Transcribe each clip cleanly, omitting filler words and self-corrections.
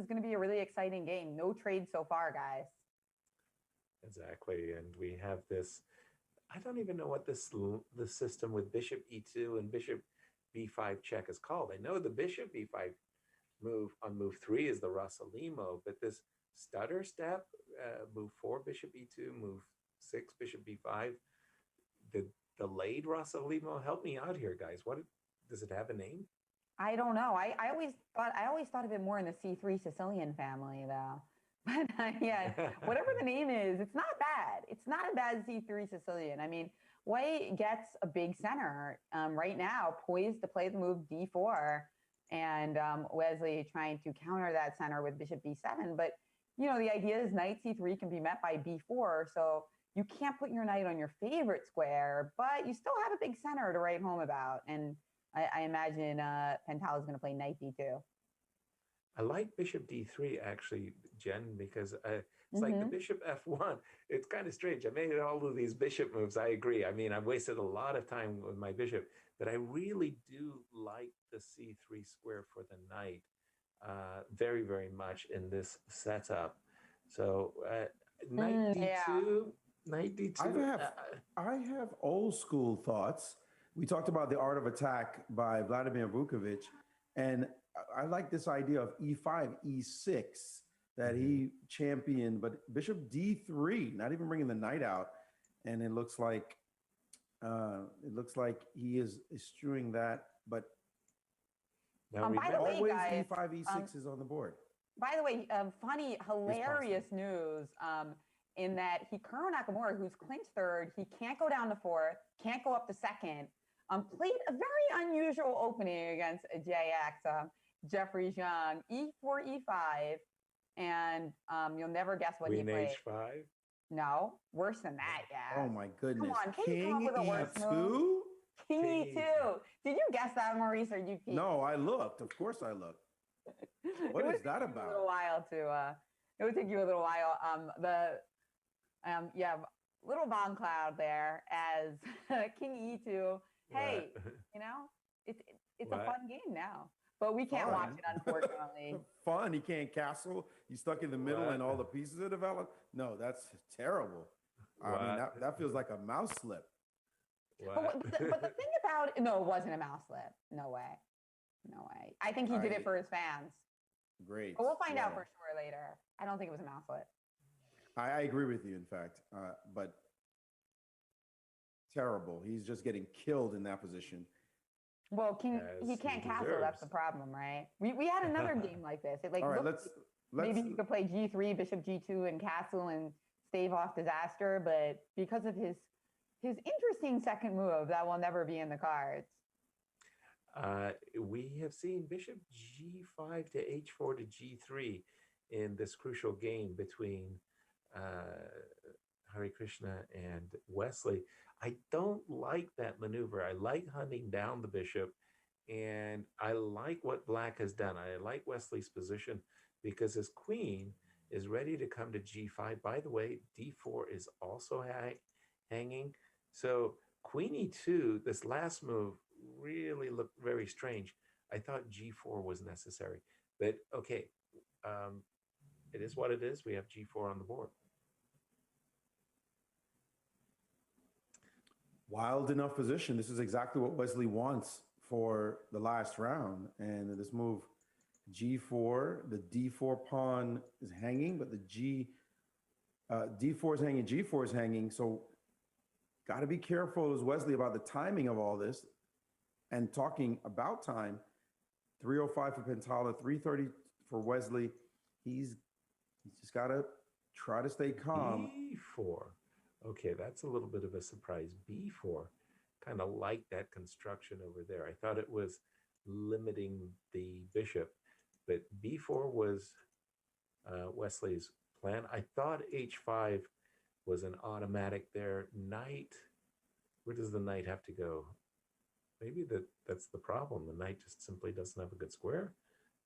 is going to be a really exciting game. No trade so far, guys. Exactly. And we have this, I don't even know what the system with bishop e2 and bishop b5 check is called. I know the bishop b5 move on move 3 is the Rossolimo, but this stutter step, move 4 bishop e2, move 6 bishop b5, the delayed Rossolimo. Help me out here, guys. What does it have a name? I don't know. I always thought of it more in the C3 Sicilian family though. But yeah, whatever the name is, it's not bad. It's not a bad C3 Sicilian. I mean, White gets a big center right now, poised to play the move D4, and Wesley trying to counter that center with Bishop B7. But the idea is Knight C3 can be met by B4, so you can't put your knight on your favorite square, but you still have a big center to write home about. And I imagine Pental is going to play Knight D2. I like bishop d3 actually, Jen, because it's like the Mm-hmm. bishop f1. It's kind of strange. I made all of these bishop moves. I agree. I mean, I've wasted a lot of time with my bishop, but I really do like the c3 square for the knight very, very much in this setup. So knight Yeah. d2, knight I d2. have I have old school thoughts. We talked about The Art of Attack by Vladimir Vukovic, and I like this idea of e5, e6 that he championed, but Bishop d3, not even bringing the knight out, and it looks like he is eschewing that, but Now By the remember, way, always guys, e5, e6 is on the board. by the way, funny, Is possible. hilarious news in that Hikaru Nakamura, who's clinched third, he can't go down to fourth, can't go up to second, played a very unusual opening against a JX, Jeffrey Zhang, e4, e5, and you'll never guess what he queen played. h5. No, worse than that, yeah. Oh my goodness. Come on, can you come up King with a worse move? e2? King King E2. Did you guess that, Maurice, or you peeked? No, I looked. Of course I looked. What is that about? A little while to. It would take you a little while. Yeah, little bongcloud there as King E2. Hey, What? you know, it's it's a What? fun game now, but we can't watch Fun. it unfortunately. Fun. He can't castle. He's stuck in the middle What? and all the pieces are developed. No, that's terrible. I mean, What? that feels like a mouse slip. What? But the thing about no, it wasn't a mouse slip. No way, no way. I think he did it for his fans. Great. But we'll find out Wow. for sure later. I don't think it was a mouse slip. I agree with you, in fact, but terrible. He's just getting killed in that position. Well, he As can't he castle. That's deserves. the problem, right? We had another game like this. It like All right, looked let's maybe he could play G3, Bishop G2, and castle and stave off disaster, but because of his interesting second move, that will never be in the cards. We have seen bishop g5 to h4 to g3 in this crucial game between Harakrishna and Wesley. I don't like that maneuver. I like hunting down the bishop, and I like what Black has done. I like Wesley's position because his queen is ready to come to g5. By the way, d4 is also hanging. So queen e2, this last move really looked very strange. I thought g4 was necessary, but okay, it is what it is. We have g4 on the board. wild enough position. This is exactly what Wesley wants for the last round. And this move, g4, the d4 pawn is hanging, but the d4 is hanging, g4 is hanging. So got to be careful as Wesley about the timing of all this. And talking about time, 305 for Pentala, 330 for Wesley. He's just got to try to stay calm. B4. Okay, that's a little bit of a surprise. B4, kind of like that construction over there. I thought it was limiting the bishop, but B4 was Wesley's plan. I thought H5 was an automatic there. Knight, where does the knight have to go? Maybe that's the problem. The knight just simply doesn't have a good square.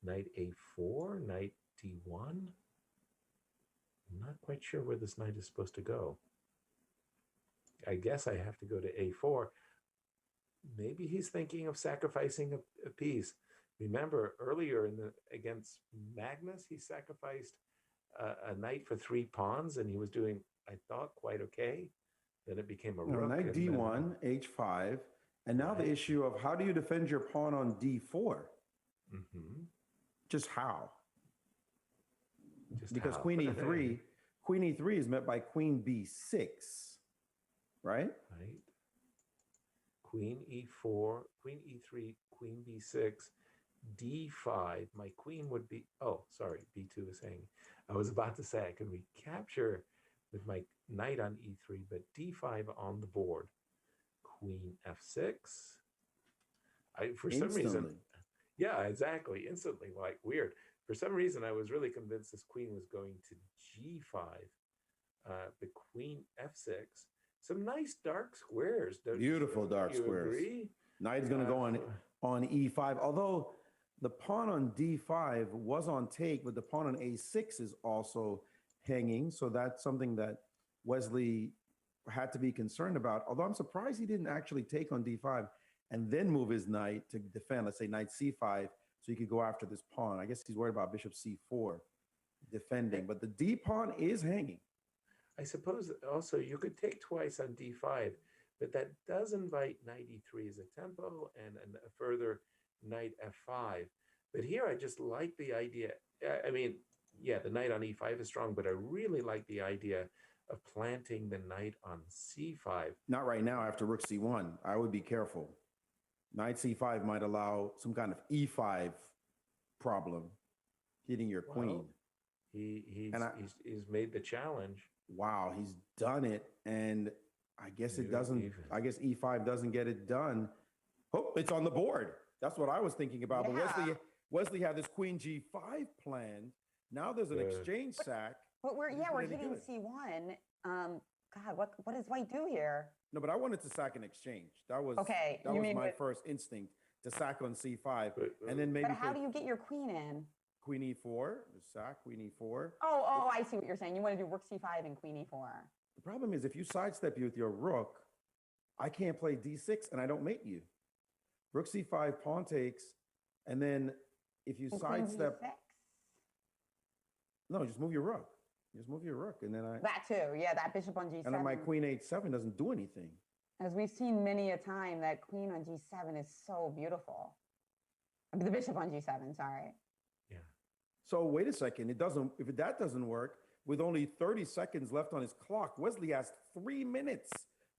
Knight A4, knight D1. I'm not quite sure where this knight is supposed to go. I guess I have to go to A4. Maybe he's thinking of sacrificing a piece. remember earlier against Magnus, he sacrificed a knight for 3 pawns, and he was doing, I thought, quite okay. Then it became a rook. Knight D1, H5, and now the issue of how do you defend your pawn on D4? Mm-hmm. Just how? Just because how? Queen E3 is met by Queen B6, right? Right. Queen E4, Queen E3, Queen B6, D5. My queen would be, oh, sorry, B2 is hanging. I was about to say I can recapture with my knight on E3, but D5 on the board. Queen F6. For some reason, yeah, exactly, instantly, like weird. For some reason, I was really convinced this queen was going to G5, but Queen F6. Some nice dark squares. Beautiful dark squares. Agree? Knight's going to go on E5, although the pawn on D5 was on take, but the pawn on A6 is also hanging. So that's something that Wesley had to be concerned about. Although I'm surprised he didn't actually take on D5 and then move his knight to defend, let's say knight C5, so he could go after this pawn. I guess he's worried about bishop C4 defending, but the D pawn is hanging. I suppose also you could take twice on D5, but that does invite knight E3 as a tempo and a further knight F5. But here I just like the idea. I mean, yeah, the knight on E5 is strong, but I really like the idea of planting the knight on C5. Not right now after rook C1. I would be careful. Knight C5 might allow some kind of E5 problem hitting your queen. He's made the challenge. Wow, he's done it, and I guess it doesn't. I guess E5 doesn't get it done. Oh, it's on the board. That's what I was thinking about. Yeah. But Wesley had this Queen G5 planned. Now there's an exchange sack. But we're hitting C1. God, what does White do here? No, but I wanted to sack an exchange. That was my first instinct, to sack on C5, and then maybe. But how do you get your queen in? Queen E4, sack Queen E4. Oh, I see what you're saying. You want to do rook C5 and Queen E4. The problem is if you sidestep you with your rook, I can't play D6 and I don't mate you. Rook C5, pawn takes, and then if you sidestep, no, just move your rook. Just move your rook, and then that too. Yeah, that bishop on G7. And then my Queen H7 doesn't do anything. As we've seen many a time, that queen on G7 is so beautiful. The bishop on G7, sorry. Yeah. So wait a second. If that doesn't work, with only 30 seconds left on his clock, Wesley has 3 minutes.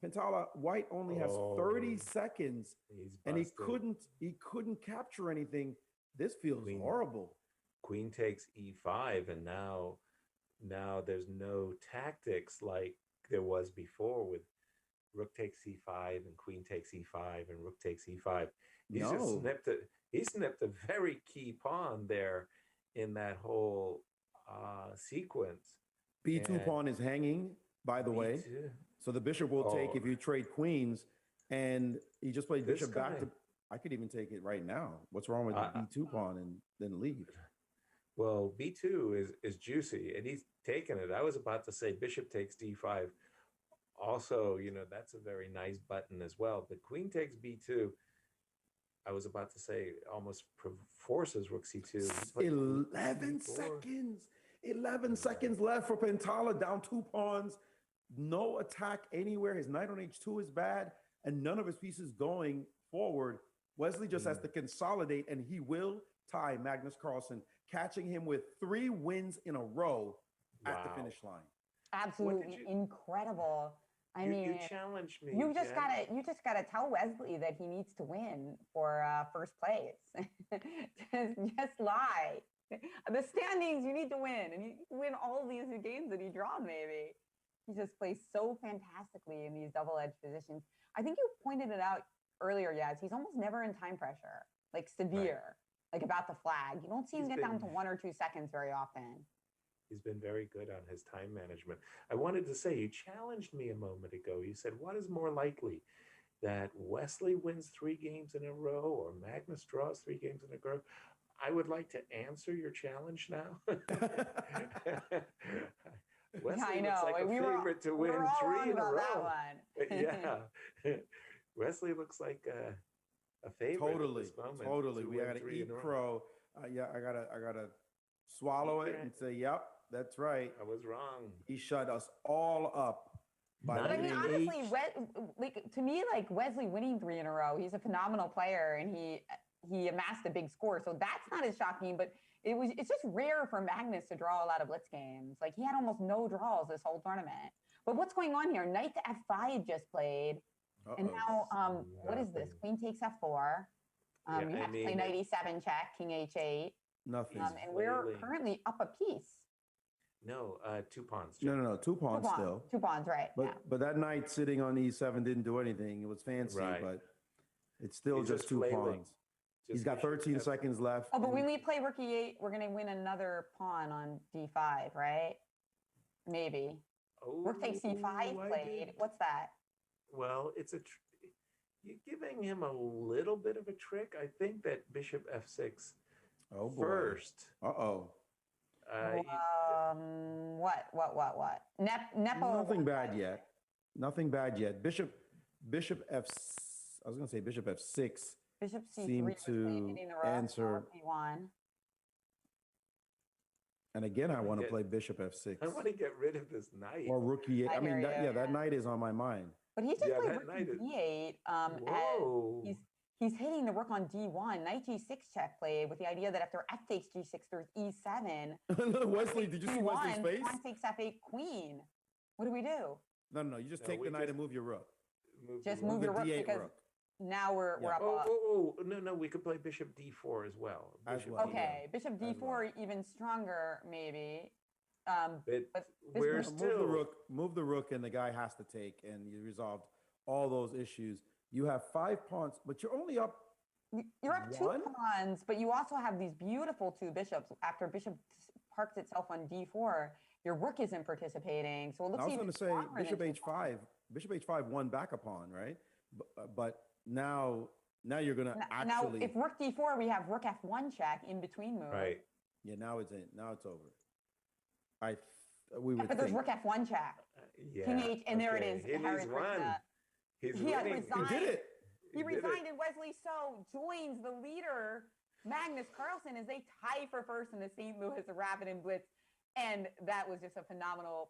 Pintala White only has 30 seconds, and he couldn't capture anything. This feels horrible. Queen takes E5, and now there's no tactics like there was before with rook takes E5 and queen takes E5 and rook takes E5. He snipped a very key pawn there in that whole sequence. B2 pawn is hanging, by the way. So the bishop will take if you trade queens, and he just played bishop back to. I could even take it right now. What's wrong with the B2 pawn and then leave? Well, B2 is juicy, and he's taken it. I was about to say bishop takes D5. Also, that's a very nice button as well. But queen takes B2. I was about to say almost forces rook C2. 11 seconds. 11 seconds left for Pintala, down 2 pawns. No attack anywhere. His knight on H2 is bad, and none of his pieces going forward. Wesley just has to consolidate, and he will tie Magnus Carlsen, catching him with 3 wins in a row at the finish line. Absolutely incredible. I mean, you challenged me. You just gotta tell Wesley that he needs to win for first place. just lie. The standings, you need to win, and you win all these games that he drawn. Maybe he just plays so fantastically in these double-edged positions. I think you pointed it out earlier. Yes, he's almost never in time pressure, like severe, like about the flag. You don't see him get down to 1 or 2 seconds very often. He's been very good on his time management. I wanted to say, you challenged me a moment ago. You said, what is more likely, that Wesley wins 3 games in a row or Magnus draws 3 games in a row? I would like to answer your challenge now. Wesley looks like a favorite to win 3 in a row. That one. Yeah. Wesley looks like a favorite at Totally, this moment. totally. to We win gotta 3 eat in a row. crow. Yeah, I gotta swallow it and say, "Yep, that's right." I was wrong. He shut us all up by But I mean, winning. honestly, H. like to me, like Wesley winning 3 in a row, he's a phenomenal player, and he amassed a big score. So that's not as shocking. But it's just rare for Magnus to draw a lot of blitz games. Like he had almost no draws this whole tournament. But what's going on here? Knight to F5 just played, and now what is this? Queen takes F4. Yeah, You I have to play mean, Knight E7 check, King H8, Nothing. and we're flailing. currently up a piece. No, 2 pawns. No. 2 pawns still. 2 pawns, right? But that knight sitting on E7 didn't do anything. It was fancy, Right. but it's still He's just just 2 flailing. pawns. He's got 13 seconds left. Oh, but when we play Rook E8, we're going to win another pawn on D5, right? Maybe. Rook takes C5 played. What's that? Well, it's you're giving him a little bit of a trick. I think that Bishop F6 Oh boy. first. Uh-oh. What? Nepo. Nothing bad yet. Nothing bad yet. Bishop F. I was going to say Bishop F6 Bishop C3 seemed was to hitting the rook, answer. P1. And again, I want to get- play Bishop F6 I want to get rid of this knight. or Rook E8. I I mean, hear you, that yeah. knight is on my mind. But he just Yeah, played that Rook knight is- D8. Whoa. And he's hitting the rook on D1. Knight G6 check played with the idea that after F takes G6, there's E7. Wesley, did you see Wesley's face? Pawn takes F8, Queen. What do we do? No. You just No, take we the knight just- and move your rook. Just Move move the your rook D8 because rook. now we're Yeah. up. No, we could play Bishop D4 as well. As Bishop well. D4. Okay, Bishop As D4 even stronger maybe. But this we're was- still Move the rook, and the guy has to take, and you resolved all those issues. You have 5 pawns, but you're only up. You're up 2 one? pawns, but you also have these beautiful 2 bishops. After bishop parks itself on D4, your rook isn't participating. So it looks I was even going to say stronger than Bishop 2 H5. Bishop H5 won back a pawn, right? But now you're going to actually. Now, if rook D4, we have rook F1 check in between moves. right. Yeah, now it's over. We would But there's think. rook F1 check. Yeah. King H, and there it okay. is. He's won. Harakrishna. He's He had winning. resigned. He did it. He did it. resigned, and Wesley So joins the leader, Magnus Carlsen, as they tie for first in the St. Louis Rapid and Blitz. And that was just a phenomenal